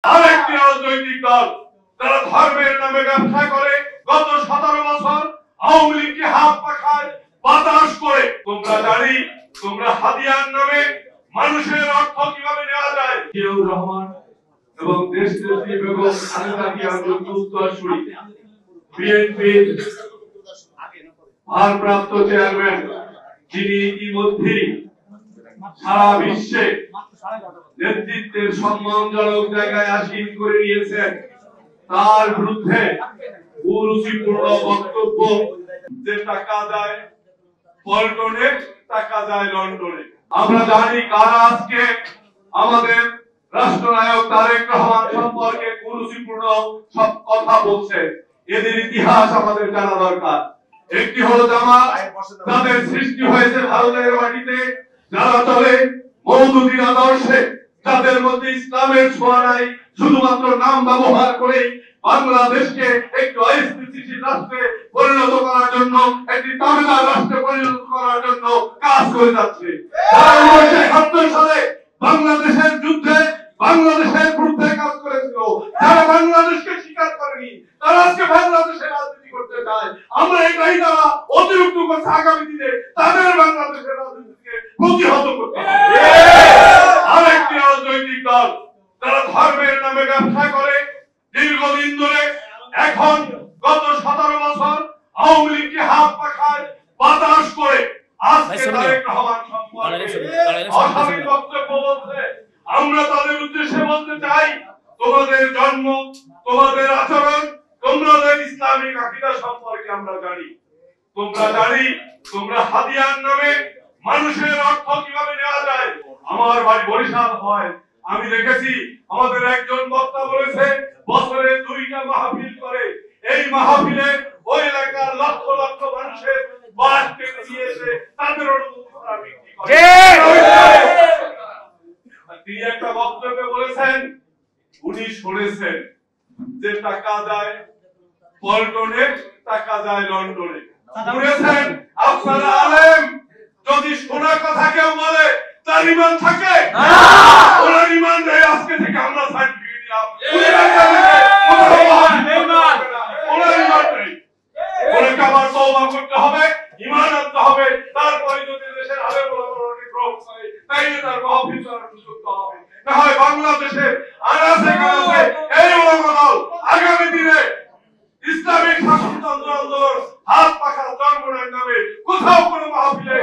আরেকটি রাজনৈতিক দল যারা ধর্মের নামে ব্যবসা করে গত 17 বছর আওয়ামী লীগকে হাত পাখায় বাতাস করে তোমরা হাদিয়ার নামে মানুষের অর্থ কিভাবে নেওয়া যায়। জিয়াউর রহমান এবং দেশনেত্রী বেগম খালেদা জিয়ার উত্তরসূরি বিএনপির ভারপ্রাপ্ত চেয়ারম্যান, যিনি ইতিমধ্যেই সারা বিশ্বে নেতৃত্বের সম্মানজনক জায়গায় আসীন করে নিয়েছেন, তার বিরুদ্ধে কুরুচিপূর্ণ বক্তব্য যে টাকা যায় পল্টনে, টাকা যায় লন্ডনে। আমরা জানি কারা আজকে আমাদের রাষ্ট্রনায়ক তারেক রহমান সম্পর্কে কুরুচিপূর্ণ সব কথা বলছে। এদের ইতিহাস আমাদের জানা দরকার। একটি হলো জামাত, যাদের সৃষ্টি হয়েছে ভারতের মাটিতে, যারা চলে মওদুদীর আদর্শে, যাদের মধ্যে ইসলামের ছোঁয়া নাই, শুধুমাত্র নাম ব্যবহার করে বাংলাদেশকে একটি অস্থিতিশীল রাষ্ট্রে পরিণত করার জন্য, একটি দাবিদার রাষ্ট্রে পরিণত করার জন্য কাজ করে যাচ্ছে। 1971 সালে বাংলাদেশের যুদ্ধে বাংলাদেশের বিরুদ্ধে কাজ করেছিল, যারা বাংলাদেশকে স্বীকার করেনি, তারা আজকে বাংলাদেশের রাজনীতি করতে চায়। আমরা এটাই তারা অতিরিক্ত করছে, আগামী দিনে তাদের বাংলাদেশের রাজনীতিকে প্রতিহত করতে হবে। আরেকটি রাজনৈতিক দল যারা ধর্মের নামে ব্যবসা করে দীর্ঘদিন ধরে, এখন গত 17 বছর আওয়ামী লীগকে হাত পাখায় বাতাস করে আজকে তারেক রহমান সম্পর্কে অস্বাভাবিক বক্তব্য বলছে। আমরা তাদের উদ্দেশ্যে বলতে চাই, তোমাদের জন্ম, তোমাদের আচরণ, তোমাদের ইসলামিক আকীদা সম্পর্কে আমরা জানি। তোমরা হাদিয়ার নামে মানুষের অর্থ কিভাবে নেওয়া যায়। আমার বাড়ি বরিশাল হয়, আমি দেখেছি আমাদের একজন বক্তা বলেছে বছরে 2টা মাহফিল করে। এই মাহফিলে ওই এলাকার লক্ষ লক্ষ মানুষের বাস কেটে দিয়েছে, তাদের অনুমতি করা বিক্রি করে। তিনি একটা বক্তব্যে বলেছেন, উনি শুনেছেন যে টাকা যায় পল্টনে, টাকা যায় লন্ডনে। শুনেছেন আপনারা আলেম, যদি শোনা কথা কেউ বলে তার ঈমান থাকে? ওনার ঈমান নেই। আজকে থেকে আমরা সার্টিফিকেট দিলাম ওনার ঈমান নেই। ওনাকে আবার তওবা করতে হবে, ঈমান আনতে হবে, তারপরে যদি দেশের আলেম ওলামাকে গ্রহণ করে তাইলে তার মাহফিল করার সুযোগ হবে। না হয় বাংলাদেশের আনাচে কানাচে এই ওলামা দল আগামী দিনে ইসলামিক শাসনতন্ত্র আন্দোলন হাত পাখা জন্মের নামে কোথাও কোনো মাহফিলে